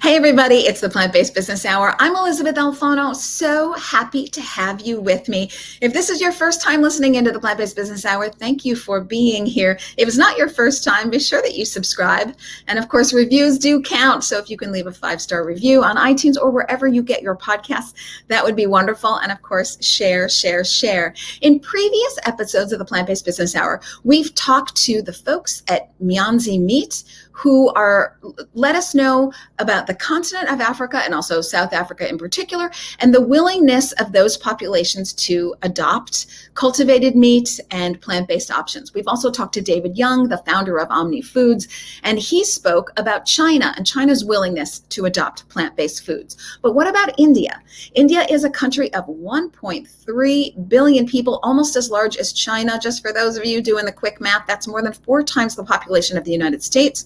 Hey everybody, it's the Plant-Based Business Hour. I'm Elysabeth Alfano. So happy to have you with me. If this is your first time listening into the Plant-Based Business Hour, thank you for being here. If it's not your first time, be sure that you subscribe. And of course, reviews do count. So if you can leave a 5-star review on iTunes or wherever you get your podcasts, that would be wonderful. And of course, share. In previous episodes of the Plant-Based Business Hour, we've talked to the folks at Myanzi Meat who let us know about the continent of Africa and also South Africa in particular, and the willingness of those populations to adopt cultivated meat and plant-based options. We've also talked to David Young, the founder of Omni Foods, and he spoke about China and China's willingness to adopt plant-based foods. But what about India? India is a country of 1.3 billion people, almost as large as China. Just for those of you doing the quick math, that's more than 4 times the population of the United States.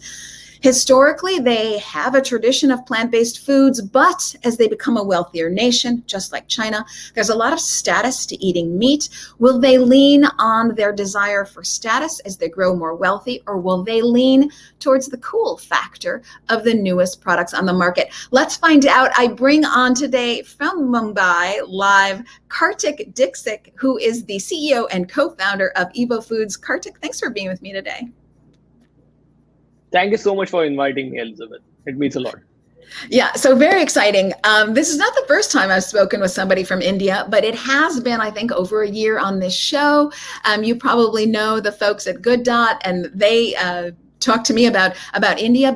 Historically, they have a tradition of plant-based foods, but as they become a wealthier nation, just like China, there's a lot of status to eating meat. Will they lean on their desire for status as they grow more wealthy, or will they lean towards the cool factor of the newest products on the market? Let's find out. I bring on today from Mumbai live Kartik Dixit, who is the CEO and co-founder of Evo Foods. Kartik, thanks for being with me today. Thank you so much for inviting me, Elizabeth. It means a lot. Yeah, so very exciting. This is not the first time I've spoken with somebody from India, but it has been, I think, over a year on this show. You probably know the folks at Good Dot, and they talked to me about India,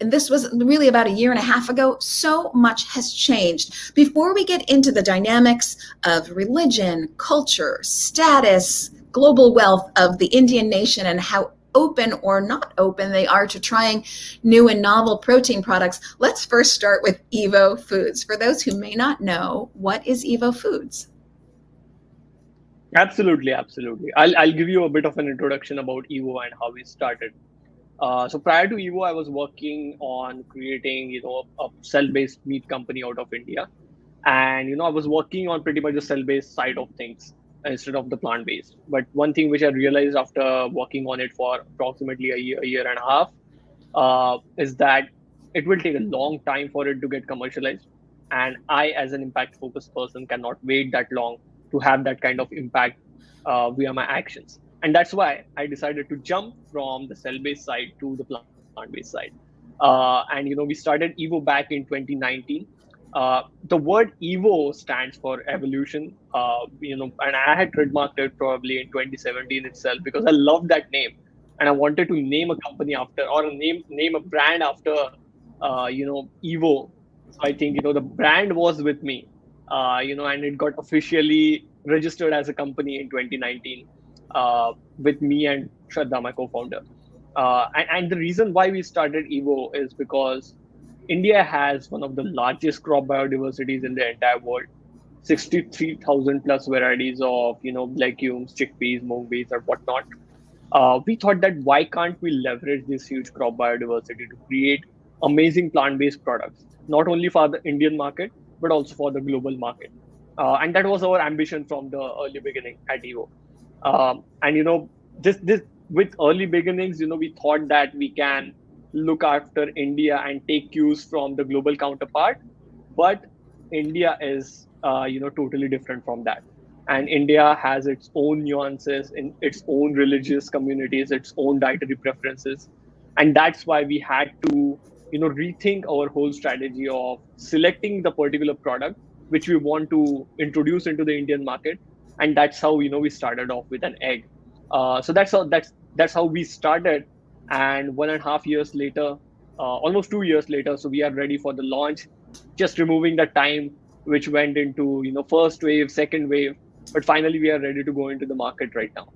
and this was really about a year and a half ago. So much has changed. Before we get into the dynamics of religion, culture, status, global wealth of the Indian nation and how open or not open they are to trying new and novel protein products, let's first start with Evo Foods. For those who may not know, what is Evo Foods? Absolutely. I'll give you a bit of an introduction about Evo and how we started. So prior to Evo, I was working on creating, a cell-based meat company out of India. And, I was working on pretty much the cell-based side of things instead of the plant-based. But one thing which I realized after working on it for approximately a year and a half, is that it will take a long time for it to get commercialized. And I, as an impact-focused person, cannot wait that long to have that kind of impact via my actions. And that's why I decided to jump from the cell-based side to the plant-based side. And, we started Evo back in 2019. The word Evo stands for evolution, and I had trademarked it probably in 2017 itself because I love that name. And I wanted to name a company after, or name a brand after, Evo. So I think, the brand was with me, and it got officially registered as a company in 2019 with me and Shraddha, my co-founder. And the reason why we started Evo is because India has one of the largest crop biodiversities in the entire world, 63,000 plus varieties of, legumes, chickpeas, mung beans, or whatnot. We thought that why can't we leverage this huge crop biodiversity to create amazing plant-based products, not only for the Indian market, but also for the global market. And that was our ambition from the early beginning at Evo. And, this with early beginnings, we thought that we can look after India and take cues from the global counterpart. But India is, totally different from that. And India has its own nuances in its own religious communities, its own dietary preferences. And that's why we had to, rethink our whole strategy of selecting the particular product which we want to introduce into the Indian market. And that's how, we started off with an egg. So that's how we started. And 1.5 years later, almost 2 years later, so we are ready for the launch, just removing the time which went into, first wave, second wave. But finally, we are ready to go into the market right now.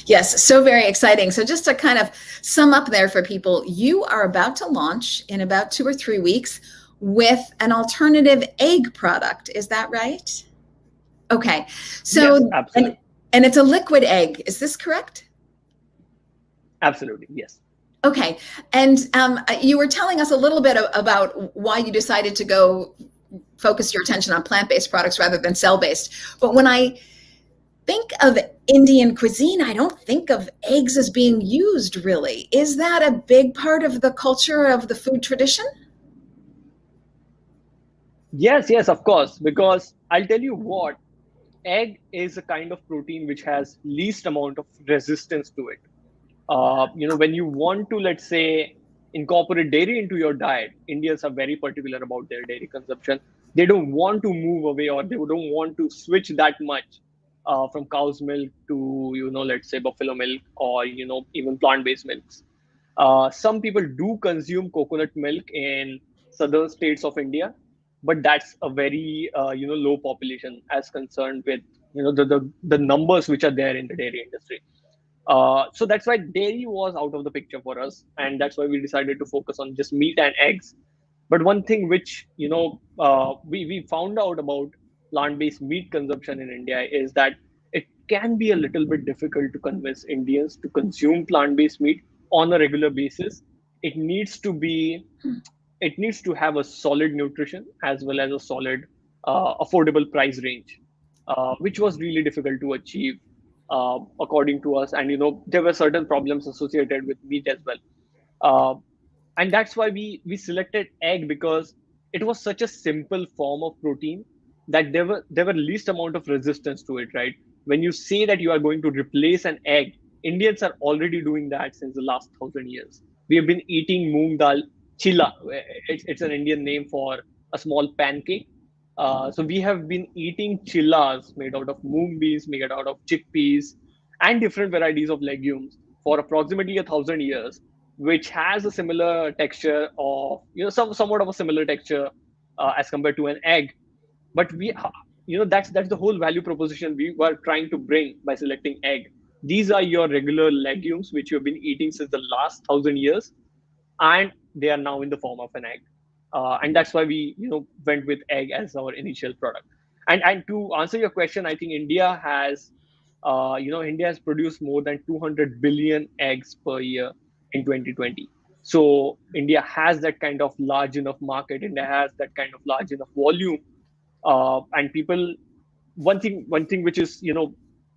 Yes, so very exciting. So just to kind of sum up there for people, you are about to launch in about 2 or 3 weeks with an alternative egg product. Is that right? Okay. So, yes, absolutely. And it's a liquid egg. Is this correct? Absolutely, yes. Okay. And you were telling us a little bit about why you decided to go focus your attention on plant-based products rather than cell-based. But when I think of Indian cuisine, I don't think of eggs as being used really. Is that a big part of the culture of the food tradition? Yes, yes, of course. Because I'll tell you what, egg is a kind of protein which has least amount of resistance to it. When you want to, let's say, incorporate dairy into your diet, Indians are very particular about their dairy consumption. They don't want to move away, or they don't want to switch that much from cow's milk to, let's say, buffalo milk, or, even plant-based milks. Some people do consume coconut milk in southern states of India, but that's a very, low population as concerned with, the numbers which are there in the dairy industry. So that's why dairy was out of the picture for us, and that's why we decided to focus on just meat and eggs. But one thing which we found out about plant-based meat consumption in India is that it can be a little bit difficult to convince Indians to consume plant-based meat on a regular basis. It needs to be it needs to have a solid nutrition as well as a solid affordable price range, which was really difficult to achieve according to us. And there were certain problems associated with meat as well. uh, and that's why we selected egg, because it was such a simple form of protein that there were least amount of resistance to it, right? When you say that you are going to replace an egg, Indians are already doing that since the last 1,000 years. We have been eating moong dal chilla. It's an Indian name for a small pancake. So we have been eating chillas made out of moong beans, made out of chickpeas, and different varieties of legumes for approximately 1,000 years, which has a similar texture of, somewhat of a similar texture as compared to an egg. But that's the whole value proposition we were trying to bring by selecting egg. These are your regular legumes which you have been eating since the last 1,000 years, and they are now in the form of an egg. And that's why we went with egg as our initial product. And to answer your question, I think India has produced more than 200 billion eggs per year in 2020. So India has that kind of large enough market. India has that kind of large enough volume, and people. One thing which is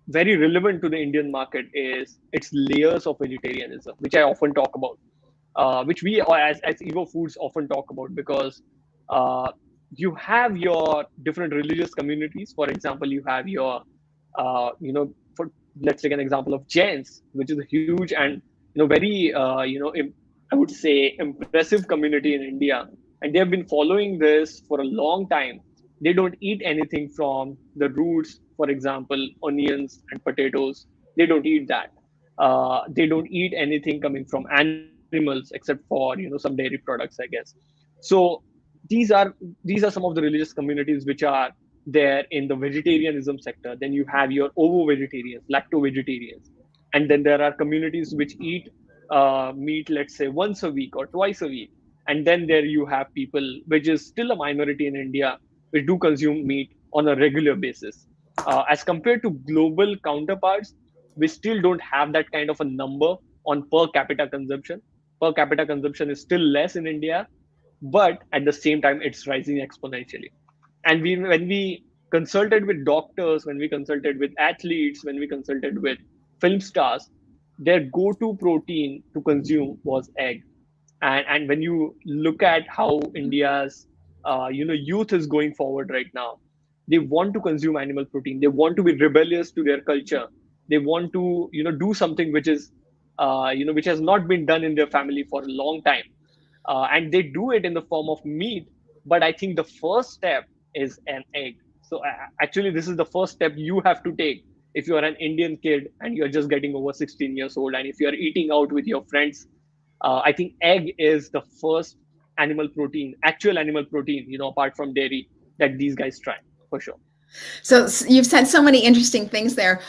very relevant to the Indian market is its layers of vegetarianism, which I often talk about, which we as Evo Foods often talk about, because uh, you have your different religious communities. For example, you have your, for let's take an example of Jains, which is a huge and very I would say impressive community in India, and they have been following this for a long time. They don't eat anything from the roots, for example, onions and potatoes. They don't eat that. They don't eat anything coming from animals except for some dairy products, I guess. So these are some of the religious communities which are there in the vegetarianism sector. Then you have your ovo vegetarians, lacto vegetarians, and then there are communities which eat meat, let's say, once a week or twice a week. And then there you have people, which is still a minority in India, which do consume meat on a regular basis. As compared to global counterparts, we still don't have that kind of a number on per capita consumption. Per capita consumption is still less in India, but at the same time, it's rising exponentially. And when we consulted with doctors, when we consulted with athletes, when we consulted with film stars, their go-to protein to consume was egg. And when you look at how India's youth is going forward right now, they want to consume animal protein. They want to be rebellious to their culture. They want to do something which is which has not been done in their family for a long time, and they do it in the form of meat. But I think the first step is an egg. So actually, this is the first step you have to take if you are an Indian kid and you're just getting over 16 years old, and if you're eating out with your friends. I think egg is the first actual animal protein, apart from dairy, that these guys try for sure. So you've said so many interesting things there.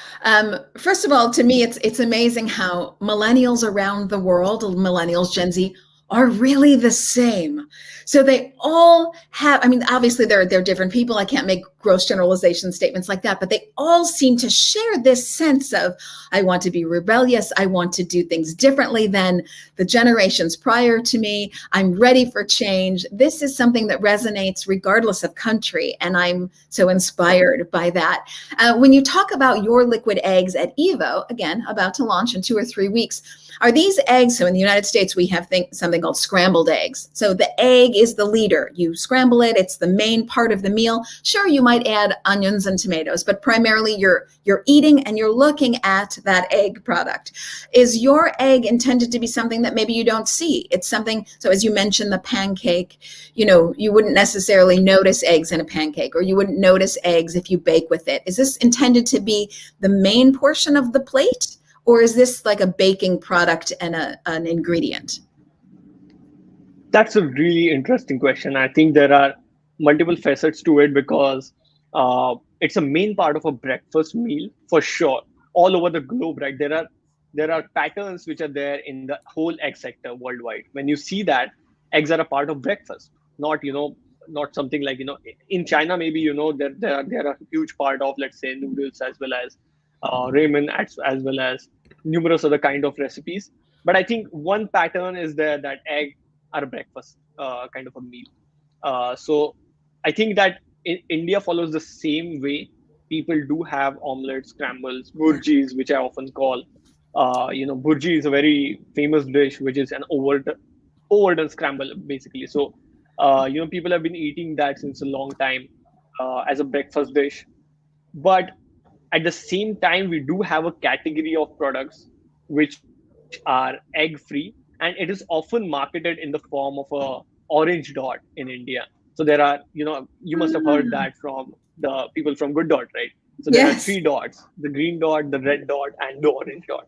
First of all, to me, it's amazing how millennials around the world, millennials, Gen Z, are really the same. So they all have, I mean, obviously they're different people. I can't make gross generalization statements like that, but they all seem to share this sense of, I want to be rebellious. I want to do things differently than the generations prior to me. I'm ready for change. This is something that resonates regardless of country. And I'm so inspired by that. When you talk about your liquid eggs at Evo, again, about to launch in 2 or 3 weeks, are these eggs, so in the United States, we have something something called scrambled eggs. So the egg is the leader. You scramble it, it's the main part of the meal. Sure, you might add onions and tomatoes, but primarily you're eating and you're looking at that egg product. Is your egg intended to be something that maybe you don't see? It's something, so as you mentioned, the pancake, you wouldn't necessarily notice eggs in a pancake, or you wouldn't notice eggs if you bake with it. Is this intended to be the main portion of the plate? Or is this like a baking product and an ingredient? That's a really interesting question. I think there are multiple facets to it because it's a main part of a breakfast meal for sure, all over the globe, right? There are patterns which are there in the whole egg sector worldwide. When you see that eggs are a part of breakfast, not something like in China maybe there are a huge part of, let's say, noodles as well as ramen as well as numerous other kind of recipes. But I think one pattern is there that egg are a breakfast kind of a meal. So I think that India follows the same way. People do have omelets, scrambles, burjis, which I often call. Burji is a very famous dish, which is an overdone scramble, basically. So, people have been eating that since a long time as a breakfast dish. But at the same time, we do have a category of products which are egg free, and it is often marketed in the form of a orange dot in India. So there are, you must have heard that from the people from Good Dot, right? So there are Yes. three dots: the green dot, the red dot, and the orange dot.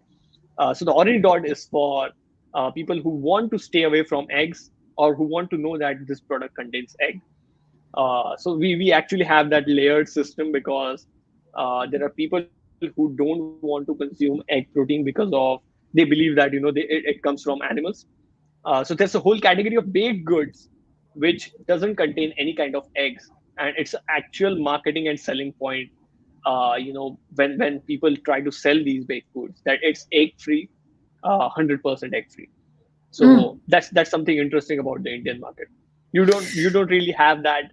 So the orange dot is for people who want to stay away from eggs or who want to know that this product contains egg. So we actually have that layered system because there are people who don't want to consume egg protein because of they believe that it comes from animals. So there's a whole category of baked goods which doesn't contain any kind of eggs, and it's an actual marketing and selling point. When people try to sell these baked goods, that it's egg free, 100% egg free. Mm. So that's something interesting about the Indian market. You don't really have that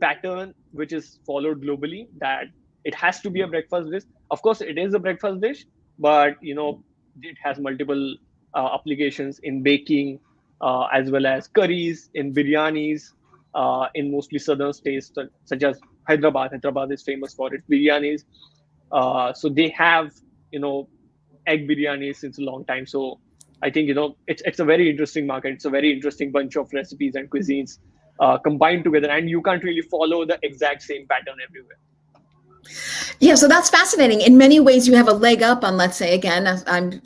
pattern which is followed globally, that it has to be a breakfast dish. Of course, it is a breakfast dish, but it has multiple applications in baking, as well as curries, in biryanis, in mostly southern states such as Hyderabad. Hyderabad is famous for its biryanis. So they have you know egg biryani since a long time. So I think it's a very interesting market. It's a very interesting bunch of recipes and cuisines combined together, and you can't really follow the exact same pattern everywhere. Yeah, so that's fascinating. In many ways, you have a leg up on, let's say, again, I'm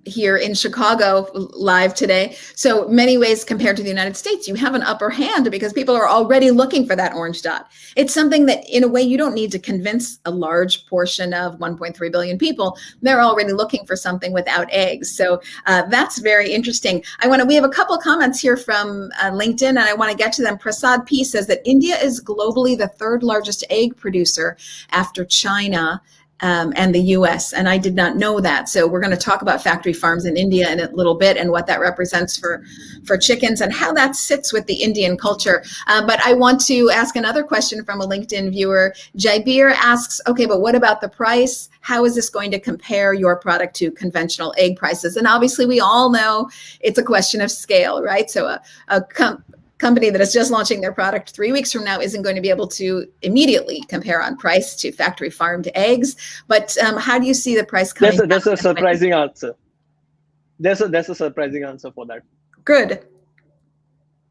here in Chicago live today. So many ways compared to the United States, you have an upper hand because people are already looking for that orange dot. It's something that in a way you don't need to convince a large portion of 1.3 billion people. They're already looking for something without eggs. So that's very interesting. We have a couple of comments here from LinkedIn and I want to get to them. Prasad P says that India is globally the third largest egg producer after China. And the US. And I did not know that. So we're going to talk about factory farms in India in a little bit and what that represents for chickens and how that sits with the Indian culture. But I want to ask another question from a LinkedIn viewer. Jaibir asks, okay, but what about the price? How is this going to compare your product to conventional egg prices? And obviously we all know it's a question of scale, right? So a company that is just launching their product 3 weeks from now isn't going to be able to immediately compare on price to factory farmed eggs. But how do you see the price coming down? That's a surprising answer. There's a surprising answer for that. Good.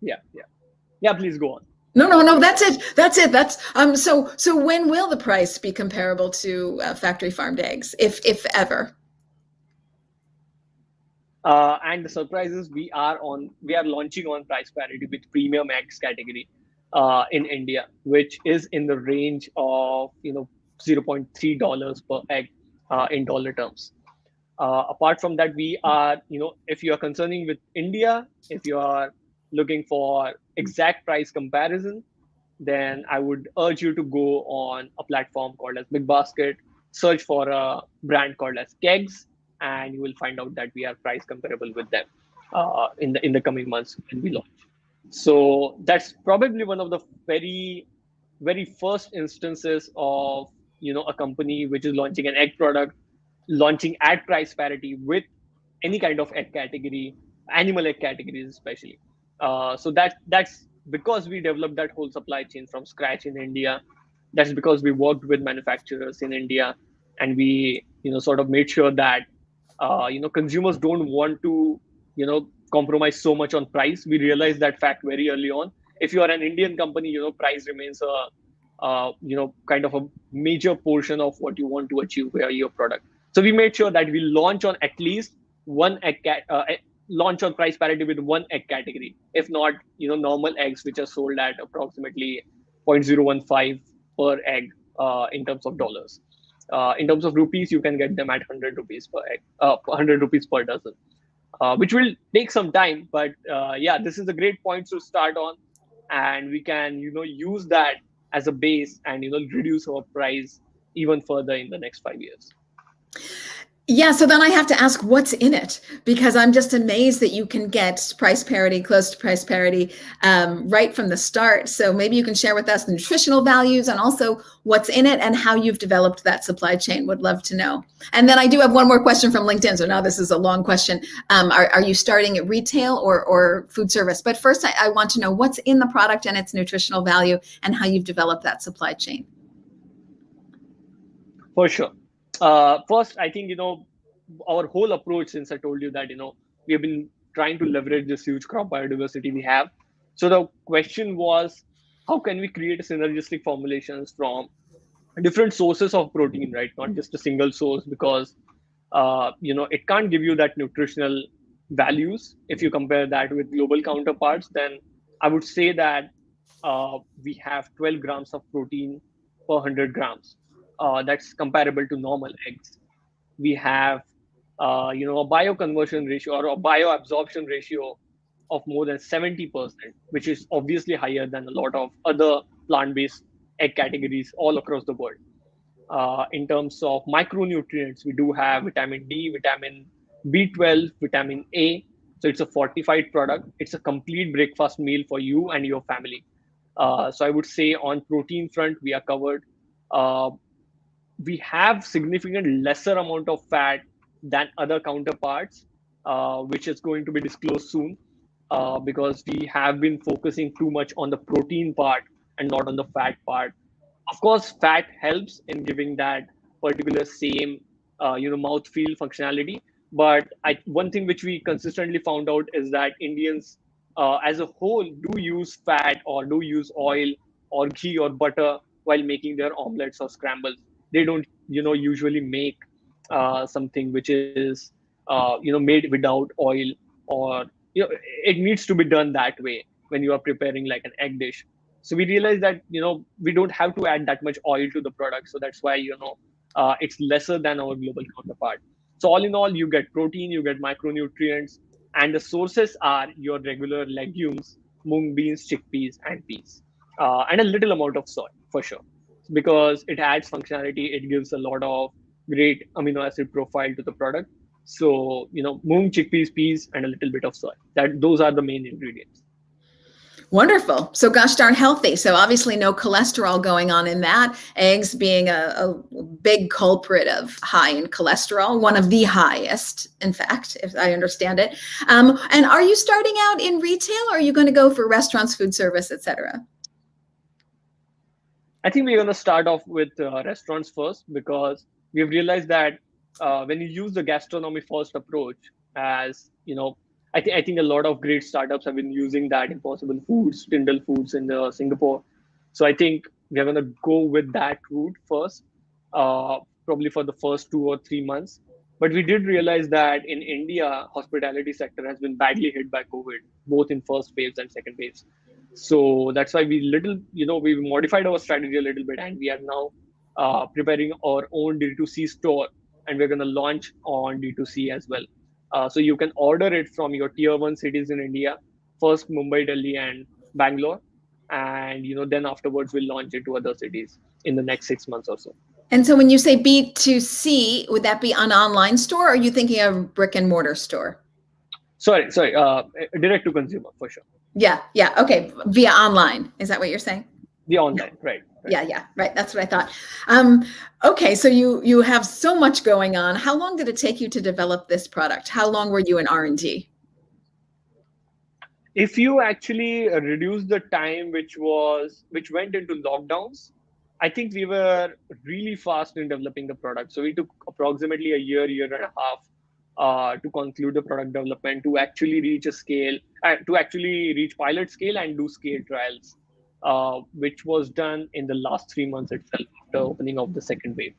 Yeah. Please go on. No. That's it. So when will the price be comparable to factory farmed eggs, if ever? And the surprise is we are launching on price parity with premium eggs category in India, which is in the range of $0.3 per egg in dollar terms. Apart from that, we are if you are concerning with India, if you are looking for exact price comparison, then I would urge you to go on a platform called as Big Basket, search for a brand called as Kegs, and you will find out that we are price comparable with them in the coming months when we launch. So that's probably one of the very very first instances of a company which is launching an egg product, launching at price parity with any kind of egg category animal egg categories especially. So that's because we developed that whole supply chain from scratch in India. That's because we worked with manufacturers in India, and we sort of made sure that consumers don't want to compromise so much on price. We realized that fact very early on. If you are an Indian company, price remains a kind of a major portion of what you want to achieve via your product. So we made sure that we launch on at least one launch on price parity with one egg category. If not, normal eggs which are sold at approximately 0.015 per egg in terms of dollars. In terms of rupees, you can get them at 100 rupees per egg, 100 rupees per dozen, which will take some time. But yeah, this is a great point to start on, and we can use that as a base and reduce our price even further in the next 5 years. Yeah, so then I have to ask what's in it, because I'm just amazed that you can get price parity, close to price parity, right from the start. So maybe you can share with us the nutritional values and also what's in it and how you've developed that supply chain. Would love to know. And then I do have one more question from LinkedIn. So now this is a long question. Are you starting at retail or food service? But first, I want to know what's in the product and its nutritional value and how you've developed that supply chain. For sure. First, I think, our whole approach, since I told you that, we have been trying to leverage this huge crop biodiversity we have. So the question was, how can we create synergistic formulations from different sources of protein, right? Not just a single source, because, it can't give you that nutritional values. If you compare that with global counterparts, then I would say that we have 12 grams of protein per 100 grams. That's comparable to normal eggs. We have a bioconversion ratio or a bioabsorption ratio of more than 70%, which is obviously higher than a lot of other plant-based egg categories all across the world. In terms of micronutrients, we do have vitamin D, vitamin B12, vitamin A. So it's a fortified product. It's a complete breakfast meal for you and your family. So I would say on protein front, we are covered. Uh, we have significant lesser amount of fat than other counterparts, which is going to be disclosed soon, because we have been focusing too much on the protein part and not on the fat part. Of course, fat helps in giving that particular same, mouthfeel functionality. But one thing which we consistently found out is that Indians, as a whole, do use fat or do use oil or ghee or butter while making their omelets or scrambles. They don't, usually make something which is, made without oil, or it needs to be done that way when you are preparing like an egg dish. So we realized that we don't have to add that much oil to the product, so that's why it's lesser than our global counterpart. So all in all, you get protein, you get micronutrients, and the sources are your regular legumes, mung beans, chickpeas, and peas, and a little amount of soy for sure, because it adds functionality. It gives a lot of great amino acid profile to the product. So mung, chickpeas, peas, and a little bit of soy. Those are the main ingredients. Wonderful. So gosh darn healthy. So obviously no cholesterol going on in that. Eggs being a big culprit of high in cholesterol, one of the highest, in fact, if I understand it. And are you starting out in retail, or are you going to go for restaurants, food service, etc.? I think we're going to start off with restaurants first, because we've realized that when you use the gastronomy first approach, as I think a lot of great startups have been using that. Impossible Foods, Tyndall Foods in Singapore. So I think we're going to go with that route first, probably for the first 2 or 3 months. But we did realize that in India, hospitality sector has been badly hit by COVID, both in first waves and second waves. So that's why we modified our strategy a little bit, and we are now preparing our own D2C store, and we're going to launch on D2C as well. So you can order it from your tier 1 cities in India, first Mumbai, Delhi, and Bangalore, and then afterwards we'll launch it to other cities in the next 6 months or so. And so when you say B2C, would that be an online store, or are you thinking of brick and mortar store? Sorry, direct to consumer for sure. Yeah. Okay, via online. Is that what you're saying? The online, right. Yeah, right. That's what I thought. Okay, so you have so much going on. How long did it take you to develop this product? How long were you in R&D? If you actually reduce the time which went into lockdowns, I think we were really fast in developing the product. So we took approximately a year and a half to conclude the product development, to actually reach a scale, to actually reach pilot scale and do scale trials, which was done in the last 3 months itself after opening of the second wave.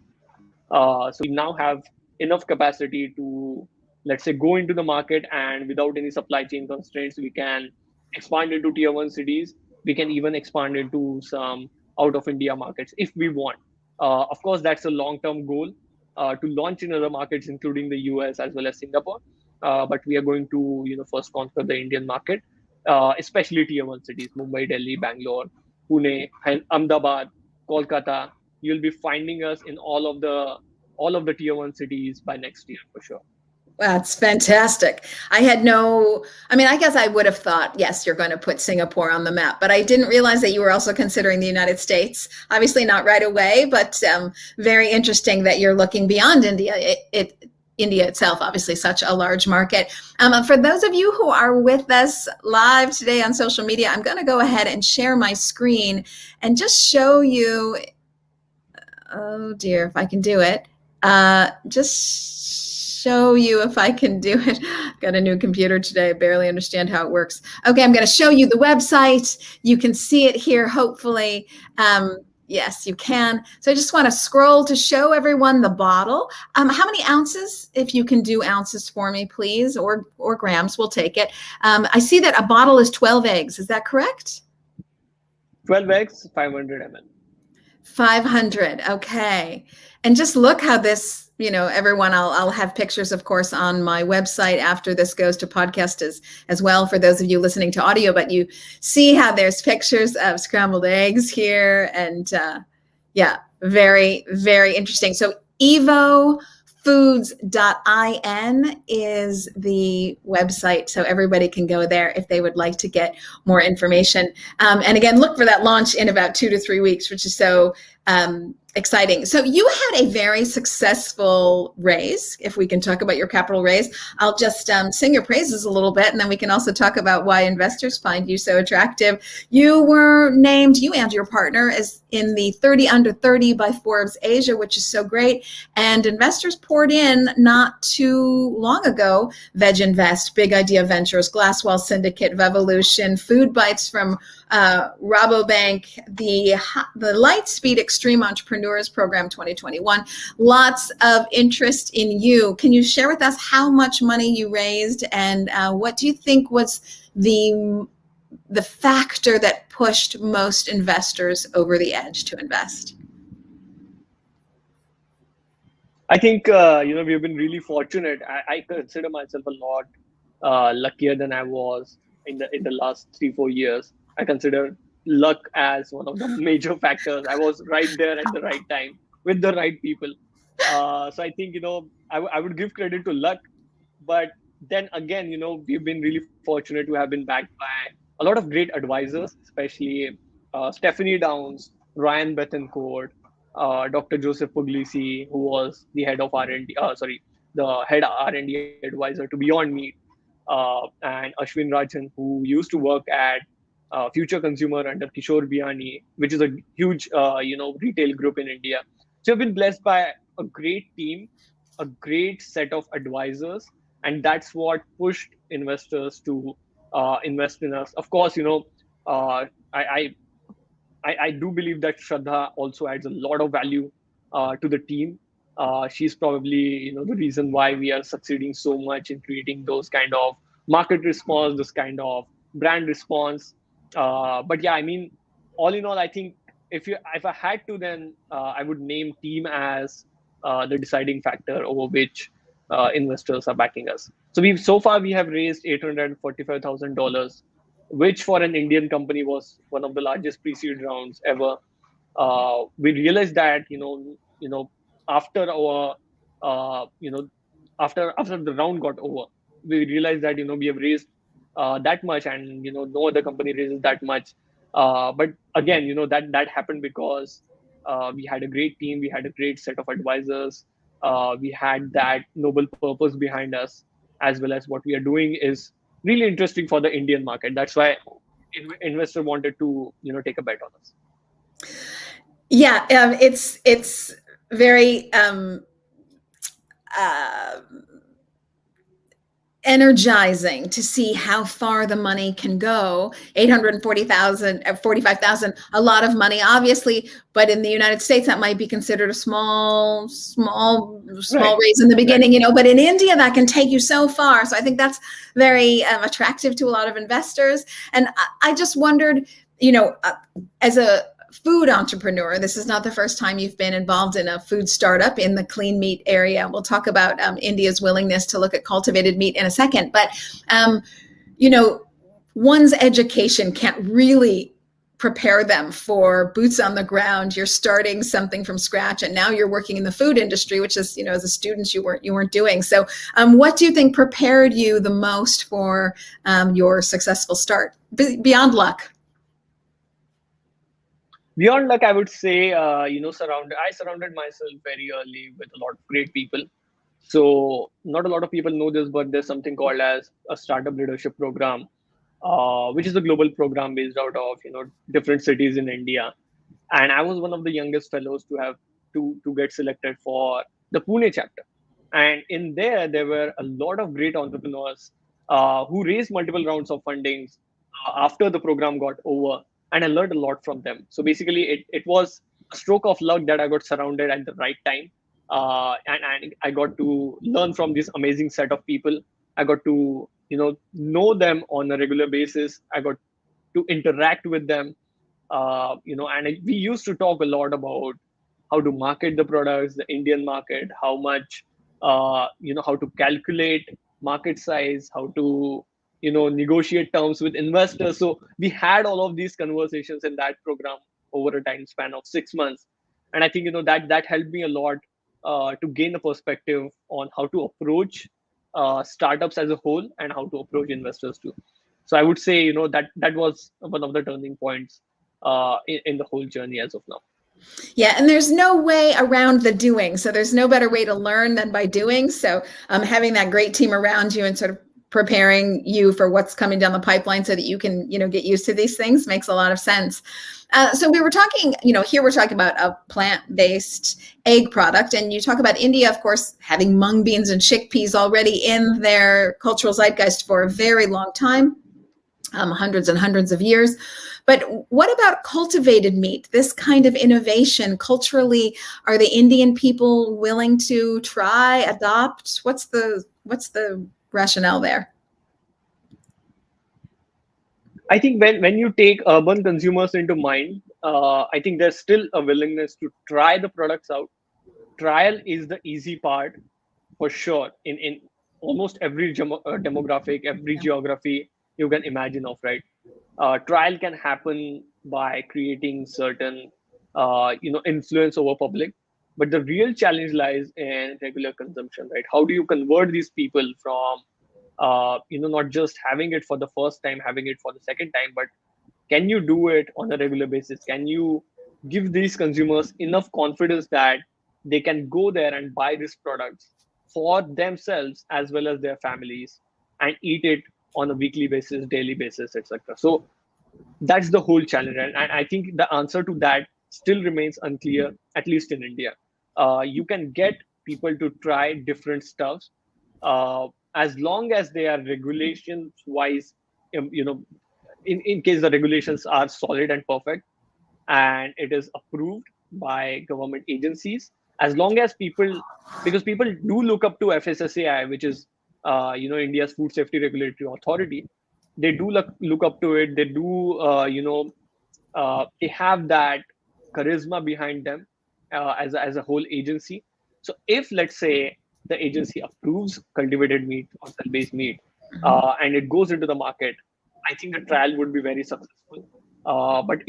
So we now have enough capacity to, let's say, go into the market, and without any supply chain constraints, we can expand into tier one cities. We can even expand into some out of India markets if we want. Of course, that's a long term goal to launch in other markets, including the US as well as Singapore. But we are going to, first conquer the Indian market, especially tier one cities: Mumbai, Delhi, Bangalore, Pune, Ahmedabad, Kolkata. You'll be finding us in all of the tier one cities by next year for sure. That's fantastic. I guess I would have thought, yes, you're going to put Singapore on the map, but I didn't realize that you were also considering the United States. Obviously, not right away, but very interesting that you're looking beyond India. India itself, obviously, such a large market. For those of you who are with us live today on social media, I'm going to go ahead and share my screen and just show you. Oh dear, if I can do it. Just show you if I can do it. Got a new computer today. I barely understand how it works. Okay, I'm going to show you the website. You can see it here, hopefully. Yes, you can. So I just want to scroll to show everyone the bottle. How many ounces? If you can do ounces for me, please, or grams, we'll take it. I see that a bottle is 12 eggs. Is that correct? 12x, 500 ml. 500. Okay. And just look how this, everyone, I'll have pictures, of course, on my website after this goes to podcast as well for those of you listening to audio, but you see how there's pictures of scrambled eggs here. And yeah, very, very interesting. So Evo Foods.in is the website, so everybody can go there if they would like to get more information. And again, look for that launch in about 2 to 3 weeks, which is so exciting. So you had a very successful raise. If we can talk about your capital raise, I'll just sing your praises a little bit, and then we can also talk about why investors find you so attractive. You were named, you and your partner, as in the 30 under 30 by Forbes Asia, which is so great. And investors poured in not too long ago: Veg Invest, Big Idea Ventures, Glasswell Syndicate, Vevolution, Food Bites from Rabobank, the Lightspeed Extreme Entrepreneurs Program 2021. Lots of interest in you. Can you share with us how much money you raised, and what do you think was the factor that pushed most investors over the edge to invest? I think we've been really fortunate. I consider myself a lot luckier than I was in the last 3-4 years. I consider luck as one of the major factors. I was right there at the right time with the right people. So I think I would give credit to luck, but then again, we've been really fortunate to have been backed by a lot of great advisors, especially Stephanie Downs, Ryan Bethencourt, Dr. Joseph Puglisi, who was the head of R&D, the head R&D advisor to Beyond Meat, and Ashwin Rajan, who used to work at Future Consumer under Kishore Biani, which is a huge, retail group in India. So I've been blessed by a great team, a great set of advisors, and that's what pushed investors to invest in us. Of course, uh, I, I do believe that Shraddha also adds a lot of value to the team. She's probably the reason why we are succeeding so much in creating those kind of market response, this kind of brand response. But yeah, I mean, all in all, I think if I had to, then I would name team as the deciding factor over which investors are backing us. So we have raised $845,000, which for an Indian company was one of the largest pre-seed rounds ever. We realized that after our you know after the round got over, we realized that we have raised that much, and no other company raises that much. But again, that happened because we had a great team, we had a great set of advisors, we had that noble purpose behind us, as well as what we are doing is really interesting for the Indian market. That's why investor wanted to take a bet on us. Yeah, it's very uh, energizing to see how far the money can go. 840,000, 45,000, a lot of money, obviously, but in the United States, that might be considered a small Right, raise in the right. beginning, but in India, that can take you so far. So I think that's very attractive to a lot of investors. And I just wondered, as a food entrepreneur, this is not the first time you've been involved in a food startup in the clean meat area. We'll talk about India's willingness to look at cultivated meat in a second. But, you know, one's education can't really prepare them for boots on the ground. You're starting something from scratch, and now you're working in the food industry, which is, as a student, you weren't doing. So, what do you think prepared you the most for your successful start beyond luck? Beyond luck, I would say, I surrounded myself very early with a lot of great people. So not a lot of people know this, but there's something called as a startup leadership program, which is a global program based out of different cities in India. And I was one of the youngest fellows to have to get selected for the Pune chapter. And in there were a lot of great entrepreneurs who raised multiple rounds of fundings after the program got over, and I learned a lot from them. So basically, it was a stroke of luck that I got surrounded at the right time, and I got to learn from this amazing set of people. I got to know them on a regular basis. I got to interact with them, and we used to talk a lot about how to market the products, the Indian market, how much, how to calculate market size, how to, negotiate terms with investors. So we had all of these conversations in that program over a time span of 6 months. And I think, that helped me a lot to gain a perspective on how to approach startups as a whole and how to approach investors too. So I would say, that was one of the turning points in the whole journey as of now. Yeah, and there's no way around the doing. So there's no better way to learn than by doing. So having that great team around you and sort of preparing you for what's coming down the pipeline so that you can, get used to these things makes a lot of sense. So we were talking, here we're talking about a plant-based egg product, and you talk about India, of course, having mung beans and chickpeas already in their cultural zeitgeist for a very long time. Hundreds and hundreds of years. But what about cultivated meat? This kind of innovation culturally, are the Indian people willing to try, adopt? What's the rationale there? I think when you take urban consumers into mind, I think there's still a willingness to try the products out. Trial is the easy part for sure in almost every demographic, every Yeah. geography you can imagine of, right? Trial can happen by creating certain influence over public, but the real challenge lies in regular consumption, right? How do you convert these people from not just having it for the first time, having it for the second time, but can you do it on a regular basis? Can you give these consumers enough confidence that they can go there and buy these products for themselves as well as their families and eat it on a weekly basis, daily basis, etc.? So that's the whole challenge, and I think the answer to that still remains unclear, at least in India. You can get people to try different stuffs as long as they are regulations wise, in case the regulations are solid and perfect and it is approved by government agencies, as long as people, because people do look up to FSSAI, which is India's food safety regulatory authority. They do look up to it. They do they have that charisma behind them as a whole agency. So if, let's say, the agency approves cultivated meat or cell-based meat, and it goes into the market, I think the trial would be very successful. But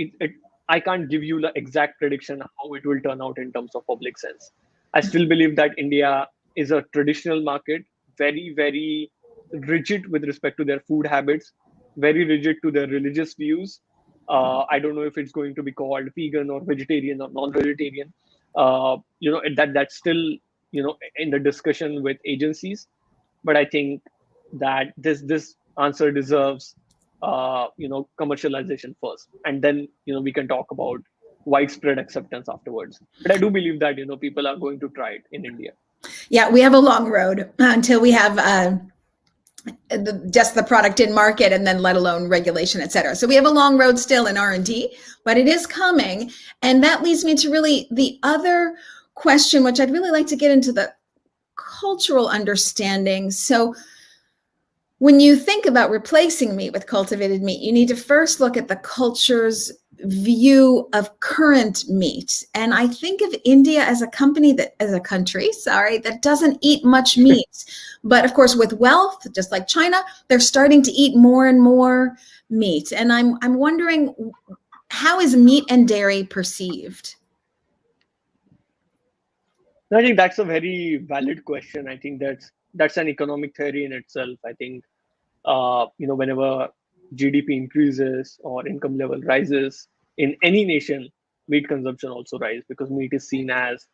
I can't give you the exact prediction how it will turn out in terms of public sense. I still believe that India is a traditional market, very, very rigid with respect to their food habits, very rigid to their religious views. I don't know if it's going to be called vegan or vegetarian or non-vegetarian. That's still in the discussion with agencies. But I think that this answer deserves, commercialization first, and then we can talk about widespread acceptance afterwards. But I do believe that people are going to try it in India. Yeah, we have a long road until we have just the product in market, and then let alone regulation, et cetera. So we have a long road still in R&D, but it is coming. And that leads me to really the other question, which I'd really like to get into the cultural understanding. So when you think about replacing meat with cultivated meat, you need to first look at the culture's view of current meat. And I think of India as a country that doesn't eat much meat. But of course, with wealth, just like China, they're starting to eat more and more meat. And I'm wondering, how is meat and dairy perceived? I think that's a very valid question. I think that's an economic theory in itself. I think whenever GDP increases or income level rises in any nation, meat consumption also rises, because meat is seen as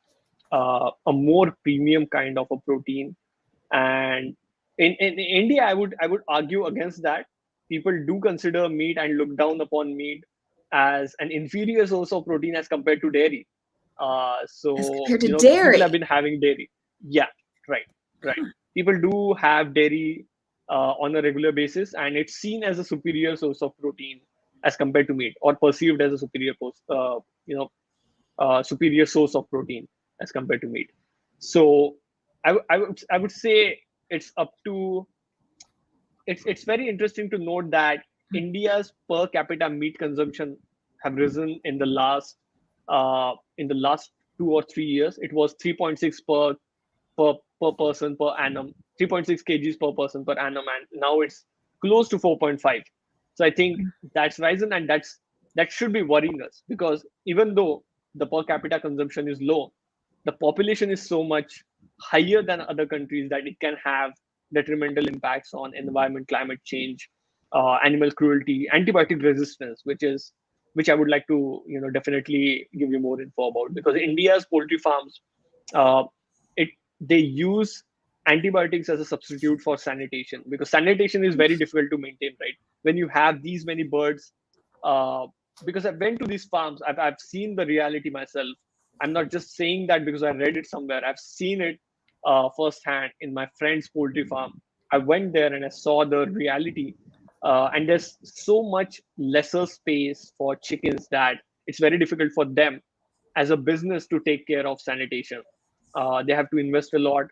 a more premium kind of a protein. And in India, I would argue against that. People do consider meat and look down upon meat as an inferior source of protein as compared to dairy. As So compared to people have dairy? been having dairy. Yeah, right, right. People do have dairy on a regular basis, and it's seen as a superior source of protein as compared to meat, or perceived as a superior source of protein as compared to meat. So I would say it's up to it's very interesting to note that India's per capita meat consumption have risen in the last 2 or 3 years. It was 3.6 per person per annum, 3.6 kgs per person per annum, and now it's close to 4.5. So I think that's risen, and that should be worrying us, because even though the per capita consumption is low, the population is so much higher than other countries that it can have detrimental impacts on environment, climate change, animal cruelty, antibiotic resistance, which I would like to definitely give you more info about, because India's poultry farms, uh, it they use antibiotics as a substitute for sanitation, because sanitation is very difficult to maintain, right? When you have these many birds, uh, because I went to these farms, I've seen the reality myself. I'm not just saying that because I read it somewhere. I've seen it firsthand in my friend's poultry farm. I went there and I saw the reality. And there's so much lesser space for chickens that it's very difficult for them as a business to take care of sanitation. They have to invest a lot.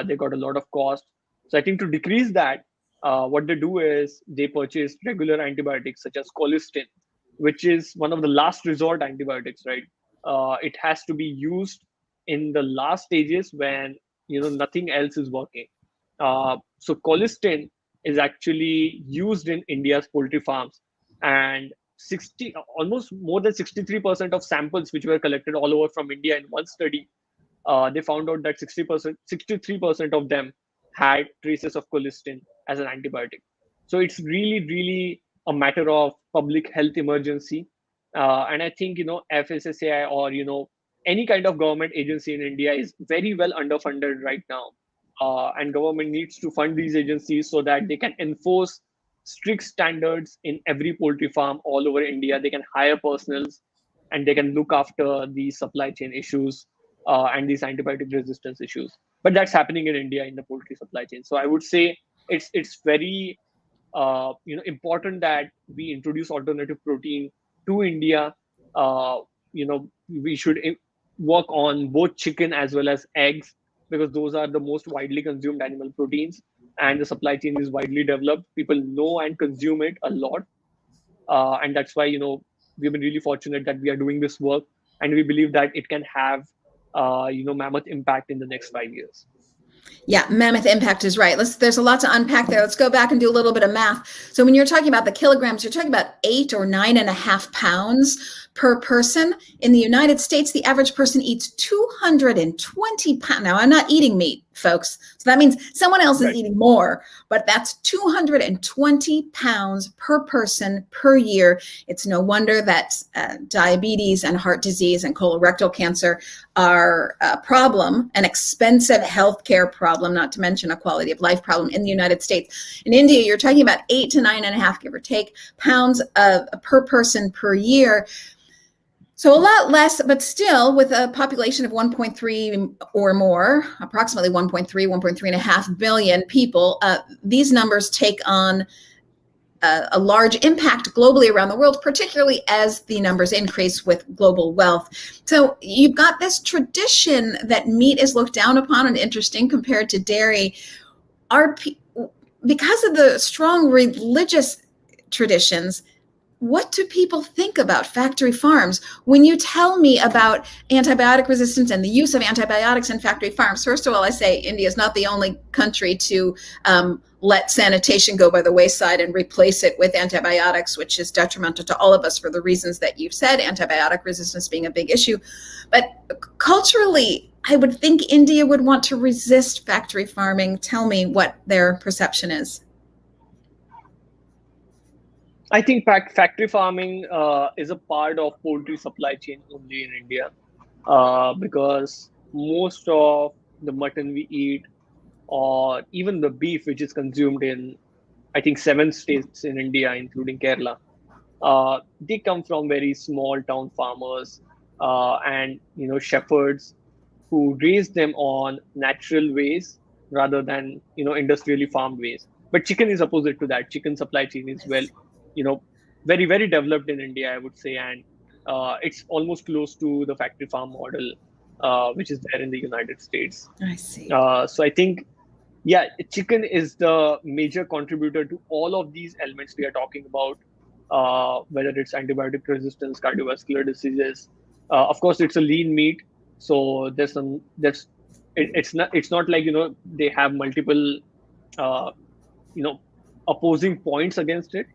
They got a lot of cost. So I think to decrease that, what they do is they purchase regular antibiotics such as colistin, which is one of the last resort antibiotics, right? It has to be used in the last stages when nothing else is working. So colistin is actually used in India's poultry farms, and 60 almost more than 63% of samples which were collected all over from India in one study, they found out that 60%, 63% of them had traces of colistin as an antibiotic. So it's really, really a matter of public health emergency. And I think, FSSAI, or, any kind of government agency in India is very well underfunded right now. And government needs to fund these agencies so that they can enforce strict standards in every poultry farm all over India. They can hire personals, and they can look after the supply chain issues and these antibiotic resistance issues. But that's happening in India in the poultry supply chain. So I would say it's very important that we introduce alternative protein to India. We should work on both chicken as well as eggs, because those are the most widely consumed animal proteins, and the supply chain is widely developed. People know and consume it a lot, and that's why we've been really fortunate that we are doing this work, and we believe that it can have mammoth impact in the next 5 years. Yeah, mammoth impact is right. There's a lot to unpack there. Let's go back and do a little bit of math. So when you're talking about the kilograms, you're talking about 8 or 9.5 pounds per person. In the United States, the average person eats 220 pounds. Now, I'm not eating meat, folks, So that means someone else is Right. eating more, but that's 220 pounds per person per year. It's no wonder that diabetes and heart disease and colorectal cancer are a problem, an expensive healthcare problem, not to mention a quality of life problem in the United States. In India, you're talking about 8 to 9.5, give or take, pounds per person per year. So a lot less, but still with a population of 1.3 or more, approximately 1.3, 1.3.5 billion people, these numbers take on a large impact globally around the world, particularly as the numbers increase with global wealth. So you've got this tradition that meat is looked down upon and interesting compared to dairy. Because of the strong religious traditions, what do people think about factory farms? When you tell me about antibiotic resistance and the use of antibiotics in factory farms, first of all, I say India is not the only country to let sanitation go by the wayside and replace it with antibiotics, which is detrimental to all of us for the reasons that you've said, antibiotic resistance being a big issue. But culturally, I would think India would want to resist factory farming. Tell me what their perception is. I think factory farming is a part of poultry supply chain only in India, because most of the mutton we eat, or even the beef which is consumed in, I think, 7 states in India, including Kerala, they come from very small town farmers, and shepherds who raise them on natural ways rather than industrially farmed ways. But chicken is opposite to that. Chicken supply chain is you know very very developed in India, I would say, and it's almost close to the factory farm model, which is there in the United States. I see. So I think, yeah, chicken is the major contributor to all of these elements we are talking about, whether it's antibiotic resistance, cardiovascular diseases. Of course, it's a lean meat, so it's not like they have multiple uh, you know opposing points against it.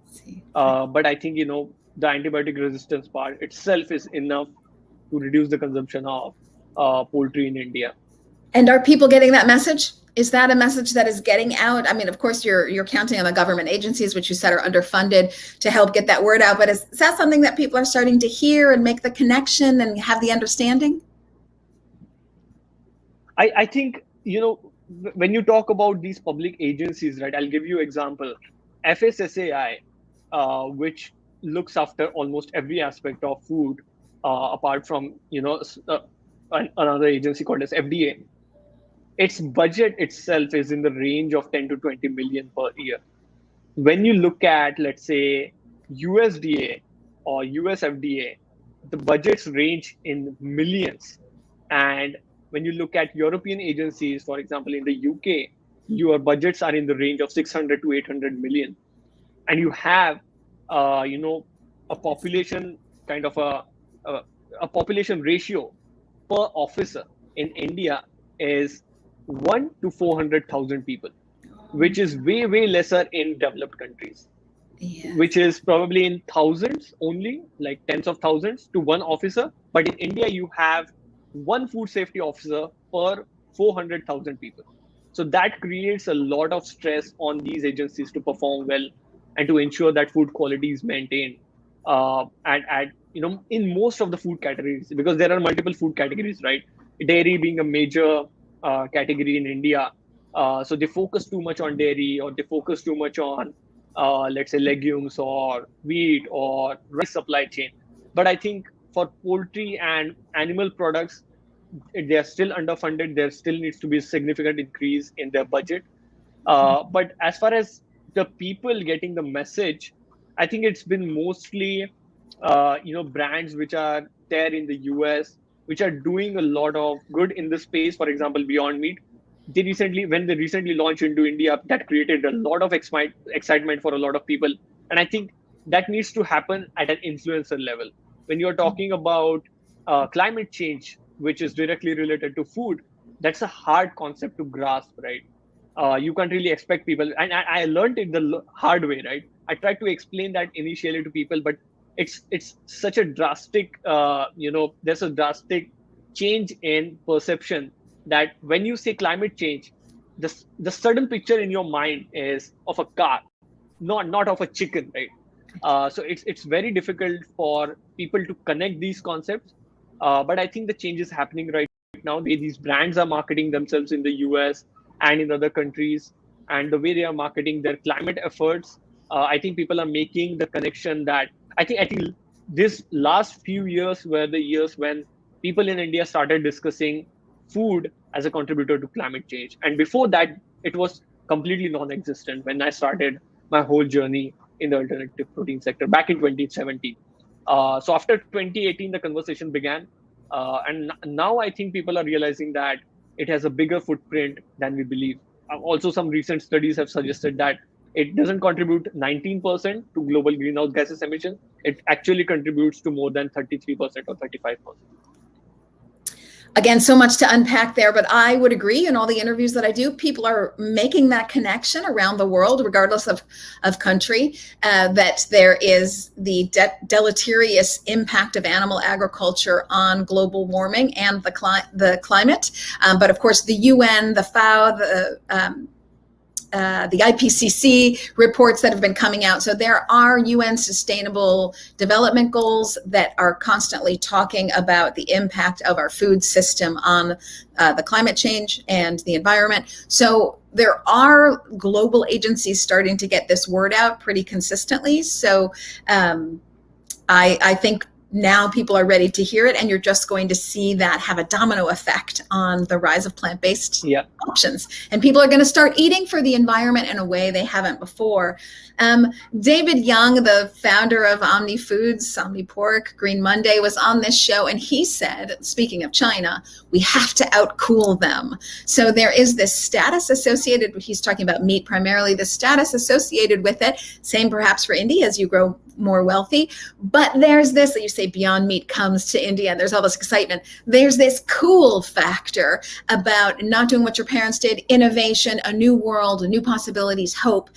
But I think the antibiotic resistance part itself is enough to reduce the consumption of poultry in India. And are people getting that message? Is that a message that is getting out? I mean, of course, you're counting on the government agencies, which you said are underfunded, to help get that word out. But is that something that people are starting to hear and make the connection and have the understanding? I think, when you talk about these public agencies, right? I'll give you example. FSSAI, which looks after almost every aspect of food, apart from another agency called as FDA. Its budget itself is in the range of 10 to 20 million per year. When you look at, let's say, USDA or USFDA, the budgets range in millions. And when you look at European agencies, for example, in the UK, your budgets are in the range of 600 to 800 million. And you have, a population kind of a population ratio per officer in India is 1 to 400,000 people, which is way, way lesser in developed countries, which is probably in thousands only, like tens of thousands to one officer. But in India, you have one food safety officer per 400,000 people. So that creates a lot of stress on these agencies to perform well and to ensure that food quality is maintained. And in most of the food categories, because there are multiple food categories, right? Dairy being a major category in India. So they focus too much on dairy, or they focus too much on, let's say, legumes or wheat or rice supply chain. But I think for poultry and animal products, they are still underfunded. There still needs to be a significant increase in their budget. But as far as the people getting the message, I think it's been mostly, brands which are there in the US, which are doing a lot of good in this space. For example, Beyond Meat, when they recently launched into India, that created a lot of excitement for a lot of people. And I think that needs to happen at an influencer level. When you're talking about climate change, which is directly related to food, that's a hard concept to grasp, right? You can't really expect people, and I learned it the hard way, right? I tried to explain that initially to people, but it's such a drastic, there's a drastic change in perception that when you say climate change, the sudden picture in your mind is of a car, not of a chicken, right? So it's very difficult for people to connect these concepts. But I think the change is happening right now. The way these brands are marketing themselves in the US and in other countries, and the way they are marketing their climate efforts, I think people are making the connection that I think this last few years were the years when people in India started discussing food as a contributor to climate change. And before that, it was completely non-existent when I started my whole journey in the alternative protein sector back in 2017. So after 2018, the conversation began. And now I think people are realizing that it has a bigger footprint than we believe. Also, some recent studies have suggested that it doesn't contribute 19% to global greenhouse gases emission. It actually contributes to more than 33% or 35%. Again, so much to unpack there, but I would agree in all the interviews that I do, people are making that connection around the world, regardless of country, that there is the deleterious impact of animal agriculture on global warming and the climate. But of course, the UN, the FAO, the IPCC reports that have been coming out. So there are UN Sustainable Development Goals that are constantly talking about the impact of our food system on the climate change and the environment. So there are global agencies starting to get this word out pretty consistently. So I think now people are ready to hear it, and you're just going to see that have a domino effect on the rise of plant-based options. And people are going to start eating for the environment in a way they haven't before. David Young, the founder of Omni Foods, Omni Pork, Green Monday, was on this show, and he said, speaking of China, we have to outcool them. So there is this status associated, he's talking about meat primarily, the status associated with it, same perhaps for India as you grow more wealthy. But there's this, that you say Beyond Meat comes to India and there's all this excitement. There's this cool factor about not doing what your parents did, innovation, a new world, new possibilities, hope.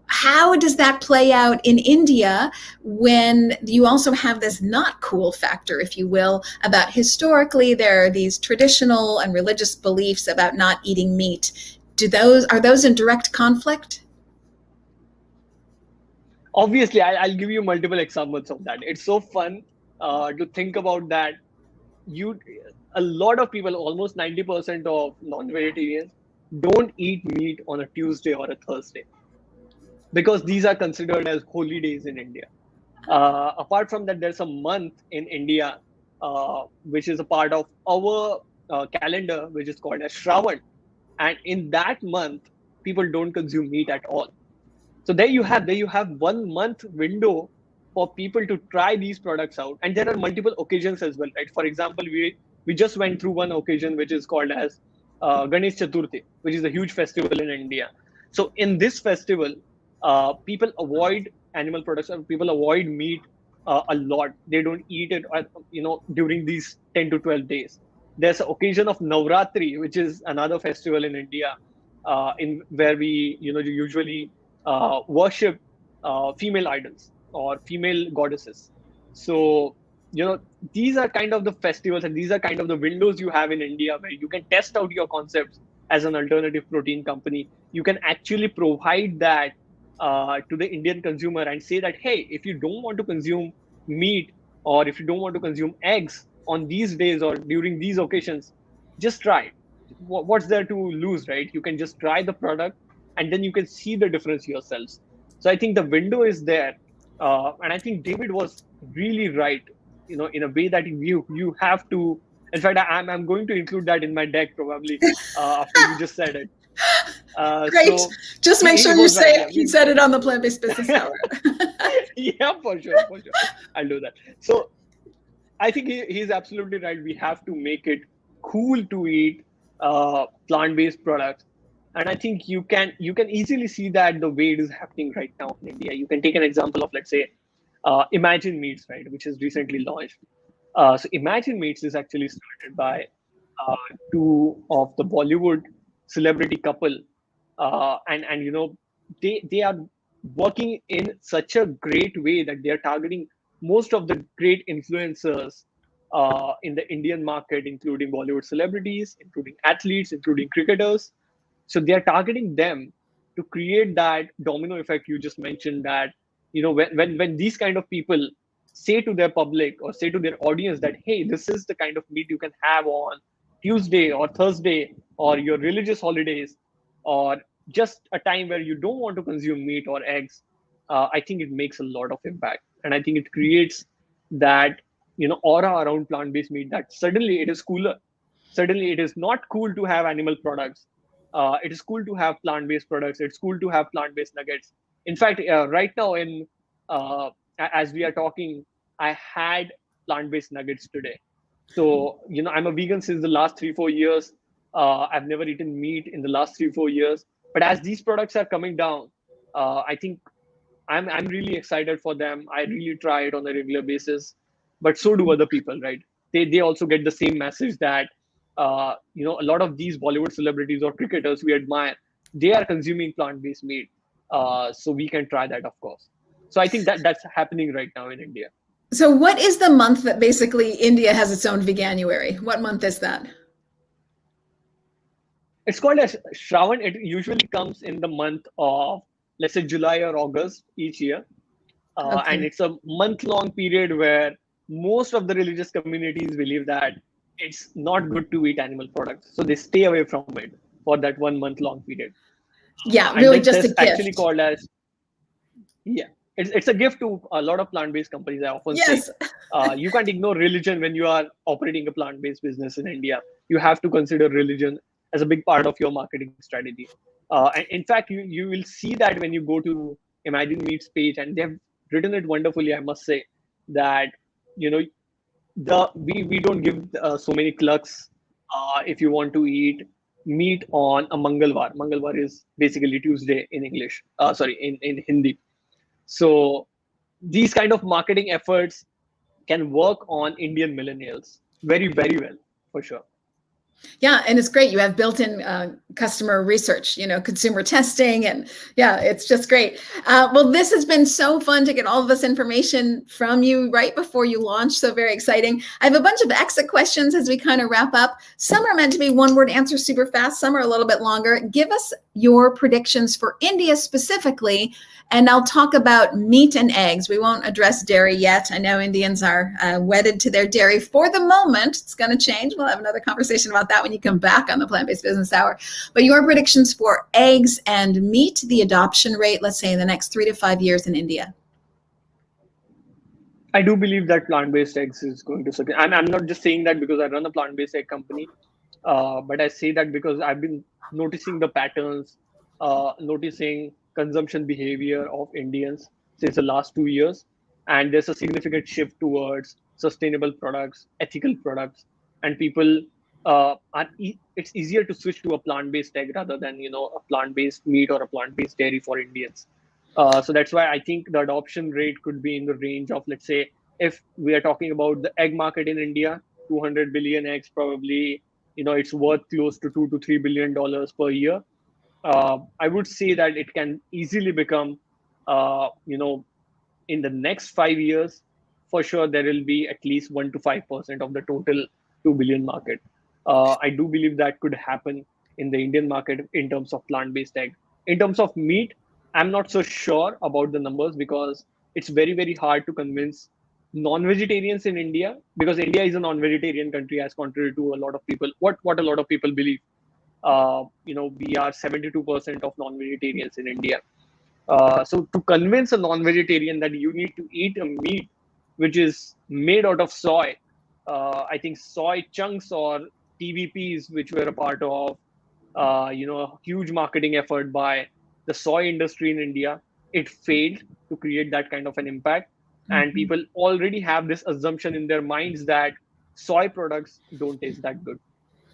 How does that play out in India when you also have this not cool factor, if you will, about historically there are these traditional and religious beliefs about not eating meat? Are those in direct conflict? Obviously, I'll give you multiple examples of that. It's so fun to think about that. A lot of people, almost 90% of non-vegetarians, don't eat meat on a Tuesday or a Thursday because these are considered as holy days in India. Apart from that, there's a month in India which is a part of our calendar, which is called as Shravan. And in that month, people don't consume meat at all. So there you have 1 month window for people to try these products out. And there are multiple occasions as well, right? For example, we just went through one occasion which is called as Ganesh Chaturthi, which is a huge festival in India. So in this festival, people avoid animal products, and people avoid meat a lot. They don't eat it, during these 10 to 12 days. There's an occasion of Navratri, which is another festival in India, in where we, usually worship female idols or female goddesses. So, these are kind of the festivals and these are kind of the windows you have in India where you can test out your concepts as an alternative protein company. You can actually provide that to the Indian consumer and say that, hey, if you don't want to consume meat or if you don't want to consume eggs on these days or during these occasions, just try it. What's there to lose, right? You can just try the product and then you can see the difference yourselves. So I think the window is there. And I think David was really right, in a way that you have to. In fact, I'm going to include that in my deck probably after you just said it. Great. So just make sure you say right. he said it on the Plant-Based Business Hour. Yeah, for sure. I'll do that. So I think he's absolutely right. We have to make it cool to eat plant-based products. And I think you can easily see that the way it is happening right now in India. You can take an example of, let's say, Imagine Meats, right, which is recently launched. So Imagine Meats is actually started by two of the Bollywood celebrity couple, and they are working in such a great way that they are targeting most of the great influencers in the Indian market, including Bollywood celebrities, including athletes, including cricketers. So they are targeting them to create that domino effect you just mentioned, that when these kind of people say to their public or say to their audience that, hey, this is the kind of meat you can have on Tuesday or Thursday or your religious holidays, or just a time where you don't want to consume meat or eggs, I think it makes a lot of impact. And I think it creates that aura around plant-based meat, that suddenly it is cooler. Suddenly it is not cool to have animal products. It is cool to have plant-based products. It's cool to have plant-based nuggets. In fact, right now uh, as we are talking, I had plant-based nuggets today. So I'm a vegan since the last 3-4 years. I've never eaten meat in the last 3-4 years. But as these products are coming down, I think I'm really excited for them. I really try it on a regular basis, but so do other people, right? They also get the same message that a lot of these Bollywood celebrities or cricketers we admire, they are consuming plant-based meat. So we can try that, of course. So I think that that's happening right now in India. So what is the month that basically India has its own Veganuary? What month is that? It's called as Shravan. It usually comes in the month of, let's say, July or August each year. And Okay. it's a month-long period where most of the religious communities believe that it's not good to eat animal products, so they stay away from it for that 1 month-long period. Yeah, And really that, just a that's actually gift. called as, yeah, it's a gift to a lot of plant-based companies. I often say, Yes. you can't ignore religion when you are operating a plant-based business in India. You have to consider religion as a big part of your marketing strategy. And in fact, you will see that when you go to Imagine Meat's page, and they've written it wonderfully, I must say, that you know we don't give so many clucks if you want to eat meat on a Mangalwar. Mangalwar is basically Tuesday in English. Sorry, in Hindi. So these kind of marketing efforts can work on Indian millennials very, very well, for sure. Yeah, and it's great. You have built-in customer research, consumer testing, and yeah, it's just great. Well, this has been so fun to get all of this information from you right before you launch. So very exciting. I have a bunch of exit questions as we kind of wrap up. Some are meant to be one-word answers super fast. Some are a little bit longer. Give us your predictions for India specifically, and I'll talk about meat and eggs. We won't address dairy yet. I know Indians are wedded to their dairy for the moment. It's going to change. We'll have another conversation about that when you come back on the Plant-Based Business Hour. But your predictions for eggs and meat, the adoption rate, let's say in the next 3 to 5 years in India. I do believe that plant-based eggs is going to succeed. I'm not just saying that because I run a plant-based egg company, but I say that because I've been noticing the patterns, noticing consumption behavior of Indians since the last 2 years. And there's a significant shift towards sustainable products, ethical products, and people it's easier to switch to a plant-based egg rather than a plant-based meat or a plant-based dairy for Indians. So that's why I think the adoption rate could be in the range of, let's say, if we are talking about the egg market in India, 200 billion eggs, probably it's worth close to $2 to $3 billion per year. I would say that it can easily become, in the next 5 years, for sure there will be at least 1 to 5% of the total 2 billion market. I do believe that could happen in the Indian market in terms of plant-based egg. In terms of meat, I'm not so sure about the numbers because it's very, very hard to convince non-vegetarians in India, because India is a non-vegetarian country as contrary to a lot of people. What a lot of people believe. We are 72% of non-vegetarians in India. So to convince a non-vegetarian that you need to eat a meat which is made out of soy, I think soy chunks or TVPs, which were a part of, a huge marketing effort by the soy industry in India, it failed to create that kind of an impact. And Mhm. people already have this assumption in their minds that soy products don't taste that good.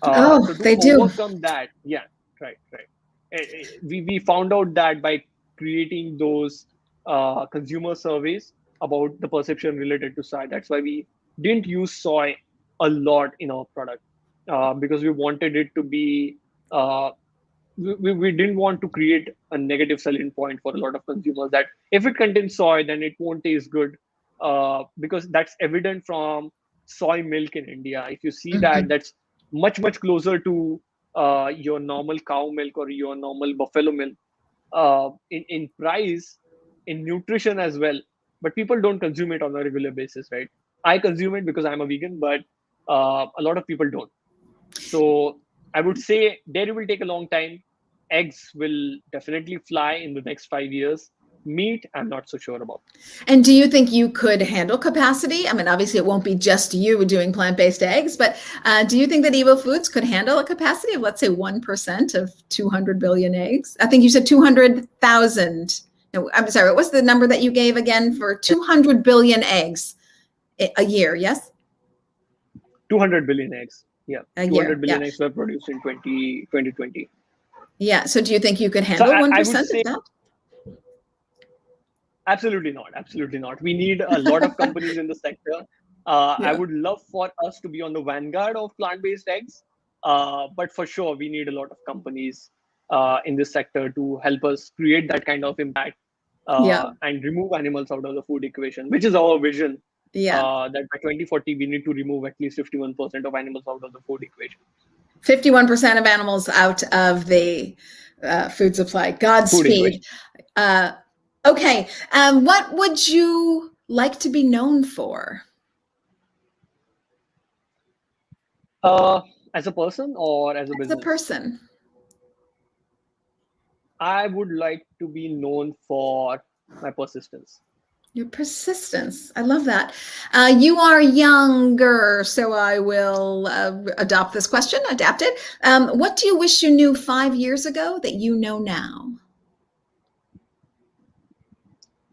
Oh, So to they do. overcome that, yeah, right, right. We found out that by creating those consumer surveys about the perception related to soy. That's why we didn't use soy a lot in our product, because we wanted it to be. We didn't want to create a negative selling point for a lot of consumers that if it contains soy, then it won't taste good, because that's evident from soy milk in India. If you see that, Mhm. that's much closer to your normal cow milk or your normal buffalo milk in price, in nutrition as well. But people don't consume it on a regular basis, right? I consume it because I'm a vegan, but a lot of people don't. So I would say dairy will take a long time. Eggs will definitely fly in the next 5 years. Meat, I'm not so sure about. And do you think you could handle capacity? I mean, obviously, it won't be just you doing plant-based eggs, but do you think that Evo Foods could handle a capacity of, let's say, 1% of 200 billion eggs? I think you said 200,000. No, I'm sorry, what's the number that you gave again for 200 billion eggs a year? Yes? 200 billion eggs. Yeah, A 200 year. Yeah. billion eggs were produced in 2020. Yeah. So do you think you could So handle I would 1% of say that? absolutely not. Absolutely not. We need a lot of companies in the sector. I Yeah. would love for us to be on the vanguard of plant-based eggs, but for sure, we need a lot of companies in this sector to help us create that kind of impact Yeah. and remove animals out of the food equation, which is our vision. Yeah. That by 2040, we need to remove at least 51% of animals out of the food equation. 51% of animals out of the food supply. Food Godspeed. equation. Okay. What would you like to be known for? As a person or as a As a business? person. I would like to be known for my persistence. Your persistence. I love that. You are younger, so I will adopt this question, adapt it. What do you wish you knew 5 years ago that you know now?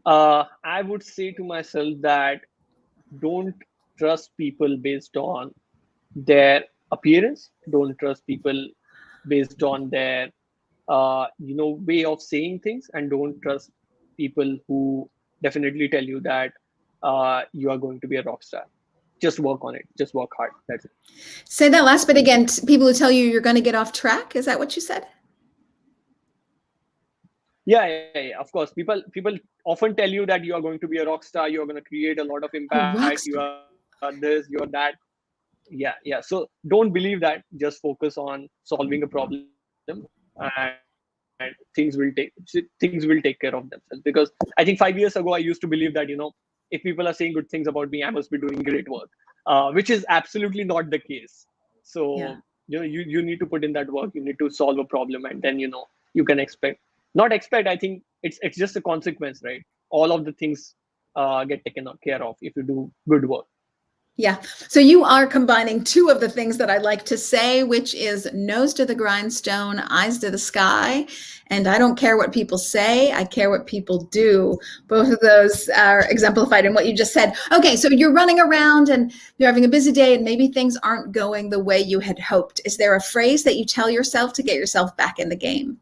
I would say to myself that don't trust people based on their appearance. Don't trust people based on their way of saying things, and don't trust people who definitely tell you that you are going to be a rock star. Just work on it. Just work hard. That's it. Say that last bit again. People who tell you you're going to get off track. Is that what you said? Yeah. Of course, people often tell you that you are going to be a rock star. You are going to create a lot of A impact. rock You star. are this. You are that. Yeah. So don't believe that. Just focus on solving a problem, and things will take care of themselves. Because I think 5 years ago I used to believe that if people are saying good things about me, I must be doing great work, which is absolutely not the case. So Yeah. you need to put in that work. You need to solve a problem, and then you can expect not expect. I think it's just a consequence, right? All of the things get taken care of if you do good work. Yeah. So you are combining two of the things that I like to say, which is nose to the grindstone, eyes to the sky. And I don't care what people say, I care what people do. Both of those are exemplified in what you just said. Okay, so you're running around and you're having a busy day and maybe things aren't going the way you had hoped. Is there a phrase that you tell yourself to get yourself back in the game?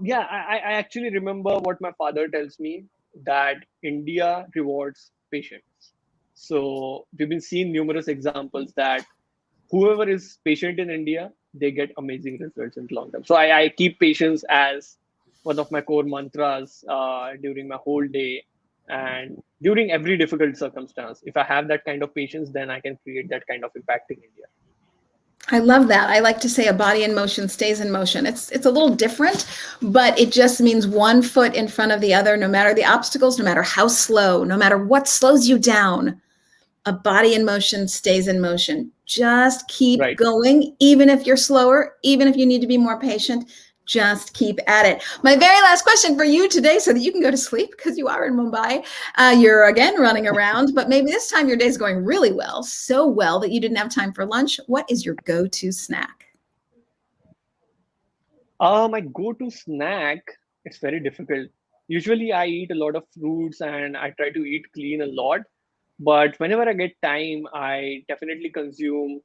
Yeah, I actually remember what my father tells me, that India rewards patience. So we've been seeing numerous examples that whoever is patient in India, they get amazing results in the long term. So I keep patience as one of my core mantras during my whole day and during every difficult circumstance. If I have that kind of patience, then I can create that kind of impact in India. I love that. I like to say a body in motion stays in motion. It's a little different, but it just means one foot in front of the other, no matter the obstacles, no matter how slow, no matter what slows you down. A body in motion stays in motion. Just keep Right. going, even if you're slower, even if you need to be more patient. Just keep at it. My very last question for you today, so that you can go to sleep because you are in Mumbai. You're again running around, but maybe this time your day's going really well, so well that you didn't have time for lunch. What is your go-to snack? My go-to snack, it's very difficult. Usually I eat a lot of fruits and I try to eat clean a lot. But whenever I get time, I definitely consume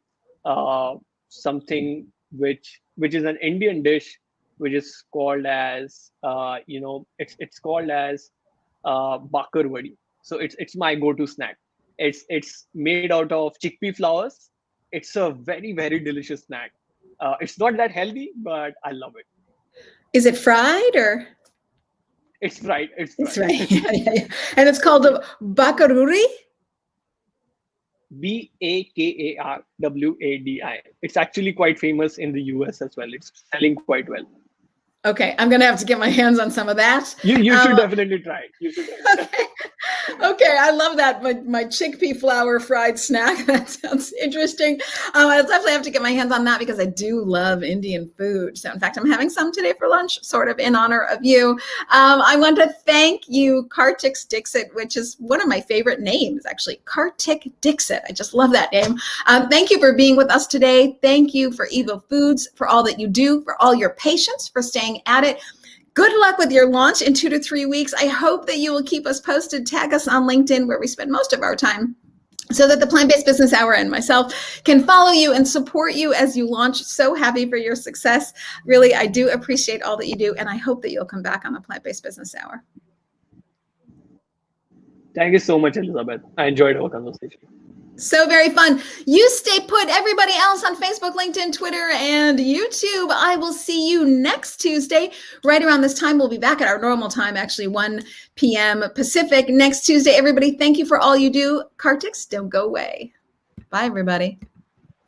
uh, something which is an Indian dish, which is called as it's called as bakar vadi. So it's my go-to snack. It's made out of chickpea flours. It's a very very delicious snack. It's not that healthy, but I love it. Is it fried or? It's fried. It's It's fried. right. Yeah. And it's called a bakaruri. Bakarwadi. It's actually quite famous in the US as well. It's selling quite well. Okay, I'm going to have to get my hands on some of that. You should definitely try it. You should definitely Okay. Okay, I love that. My chickpea flour fried snack. That sounds interesting. I'll definitely have to get my hands on that because I do love Indian food. So, in fact, I'm having some today for lunch, sort of in honor of you. I want to thank you, Kartik Dixit, which is one of my favorite names, actually. Kartik Dixit. I just love that name. Thank you for being with us today. Thank you for Evo Foods, for all that you do, for all your patience, for staying at it. Good luck with your launch in 2 to 3 weeks. I hope that you will keep us posted. Tag us on LinkedIn, where we spend most of our time, so that the Plant-Based Business Hour and myself can follow you and support you as you launch. So happy for your success. Really, I do appreciate all that you do, and I hope that you'll come back on the Plant-Based Business Hour. Thank you so much, Elizabeth. I enjoyed our conversation. So very fun. You stay put, everybody else on Facebook, LinkedIn, Twitter, and YouTube. I will see you next Tuesday. Right around this time, we'll be back at our normal time, actually 1 p.m. Pacific next Tuesday. Everybody, thank you for all you do. Kartiks, don't go away. Bye, everybody.